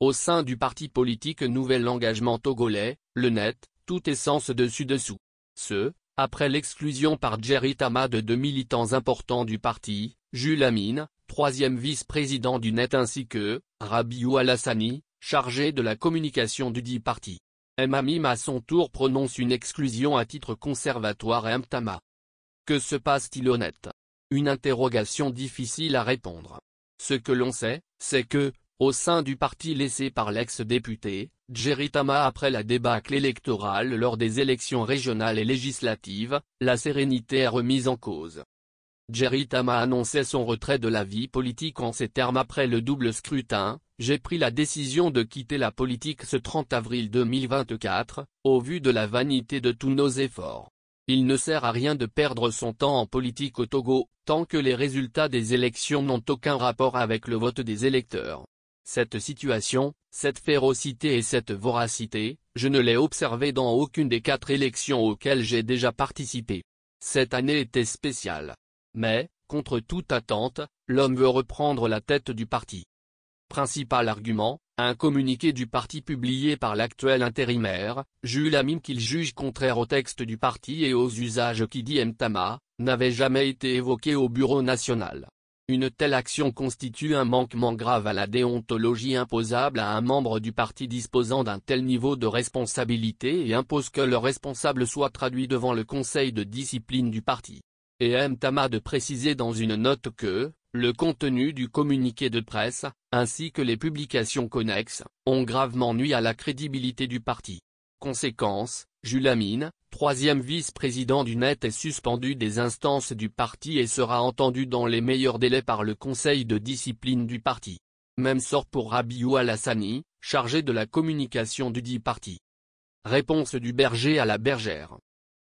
Au sein du parti politique Nouvel Engagement Togolais, le NET, tout est sens dessus-dessous. Après l'exclusion par Djerry Tama de 2 militants importants du parti, Jules Amine, troisième vice-président du NET ainsi que, Rabiou Alassani, chargé de la communication du dit parti. Mamim à son tour prononce une exclusion à titre conservatoire et Tama. Que se passe-t-il au NET? Une interrogation difficile à répondre. Ce que l'on sait, c'est que, au sein du parti laissé par l'ex-député, Djerry Tama après la débâcle électorale lors des élections régionales et législatives, la sérénité est remise en cause. Djerry Tama annonçait son retrait de la vie politique en ces termes après le double scrutin: j'ai pris la décision de quitter la politique ce 30 avril 2024, au vu de la vanité de tous nos efforts. Il ne sert à rien de perdre son temps en politique au Togo, tant que les résultats des élections n'ont aucun rapport avec le vote des électeurs. Cette situation, cette férocité et cette voracité, je ne l'ai observée dans aucune des 4 élections auxquelles j'ai déjà participé. Cette année était spéciale. Mais, contre toute attente, l'homme veut reprendre la tête du parti. Principal argument, un communiqué du parti publié par l'actuel intérimaire, Jules Amine qu'il juge contraire au texte du parti et aux usages qui dit Tama, n'avait jamais été évoqué au bureau national. Une telle action constitue un manquement grave à la déontologie imposable à un membre du parti disposant d'un tel niveau de responsabilité et impose que le responsable soit traduit devant le conseil de discipline du parti. Et Tama de préciser dans une note que, le contenu du communiqué de presse, ainsi que les publications connexes, ont gravement nui à la crédibilité du parti. Conséquence, Jules Amine, troisième vice-président du NET est suspendu des instances du parti et sera entendu dans les meilleurs délais par le conseil de discipline du parti. Même sort pour Rabiou Alassani, chargé de la communication du dit parti. Réponse du berger à la bergère.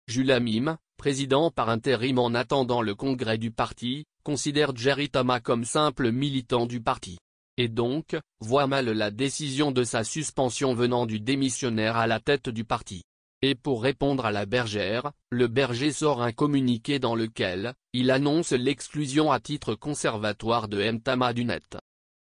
Jules Amine, président par intérim en attendant le congrès du parti, considère Djerry Tama comme simple militant du parti. Et donc, voit mal la décision de sa suspension venant du démissionnaire à la tête du parti. Et pour répondre à la bergère, le berger sort un communiqué dans lequel, il annonce l'exclusion à titre conservatoire de Tama du NET.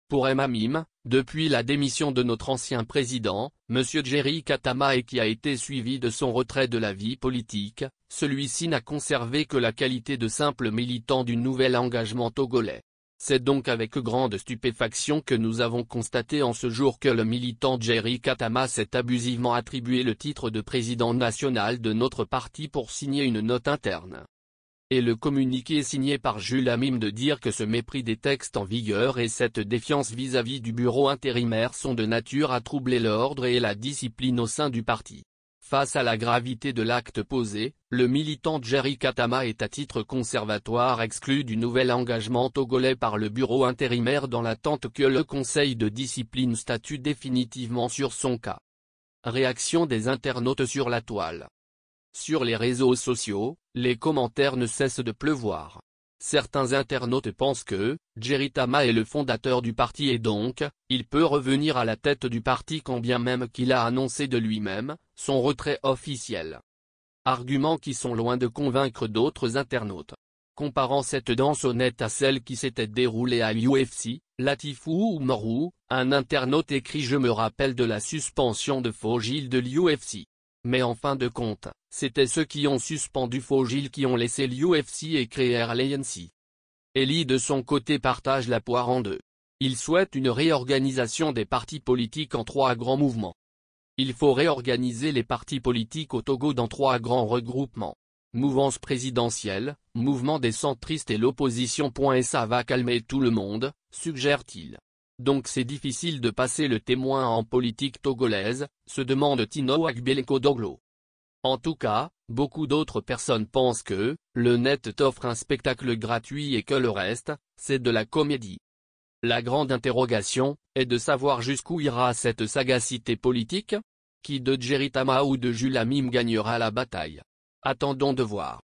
Pour Mamim, depuis la démission de notre ancien président, M. Djerry Tama et qui a été suivi de son retrait de la vie politique, celui-ci n'a conservé que la qualité de simple militant du Nouvel Engagement Togolais. C'est donc avec grande stupéfaction que nous avons constaté en ce jour que le militant Djerry Tama s'est abusivement attribué le titre de président national de notre parti pour signer une note interne. Et le communiqué signé par Jules Amine de dire que ce mépris des textes en vigueur et cette défiance vis-à-vis du bureau intérimaire sont de nature à troubler l'ordre et la discipline au sein du parti. Face à la gravité de l'acte posé, le militant Djerry Tama est à titre conservatoire exclu du Nouvel Engagement Togolais par le bureau intérimaire dans l'attente que le conseil de discipline statue définitivement sur son cas. Réaction des internautes sur la toile. Sur les réseaux sociaux, les commentaires ne cessent de pleuvoir. Certains internautes pensent que, Djerry Tama est le fondateur du parti et donc, il peut revenir à la tête du parti quand bien même qu'il a annoncé de lui-même, son retrait officiel. Arguments qui sont loin de convaincre d'autres internautes. Comparant cette danse honnête à celle qui s'était déroulée à l'UFC, Latifou ou Morou, un internaute écrit: je me rappelle de la suspension de Fogil de l'UFC. Mais en fin de compte, c'était ceux qui ont suspendu Fogil qui ont laissé l'UFC et créé l'ANC. Eli de son côté partage la poire en deux. Il souhaite une réorganisation des partis politiques en 3 grands mouvements. Il faut réorganiser les partis politiques au Togo dans 3 grands regroupements. Mouvance présidentielle, mouvement des centristes et l'opposition. Et ça va calmer tout le monde, suggère-t-il. Donc c'est difficile de passer le témoin en politique togolaise, se demande Tino Agbeleko Doglo. En tout cas, beaucoup d'autres personnes pensent que, le NET t'offre un spectacle gratuit et que le reste, c'est de la comédie. La grande interrogation, est de savoir jusqu'où ira cette sagacité politique. Qui de Djerry Tama ou de Jules Amine gagnera la bataille? Attendons de voir.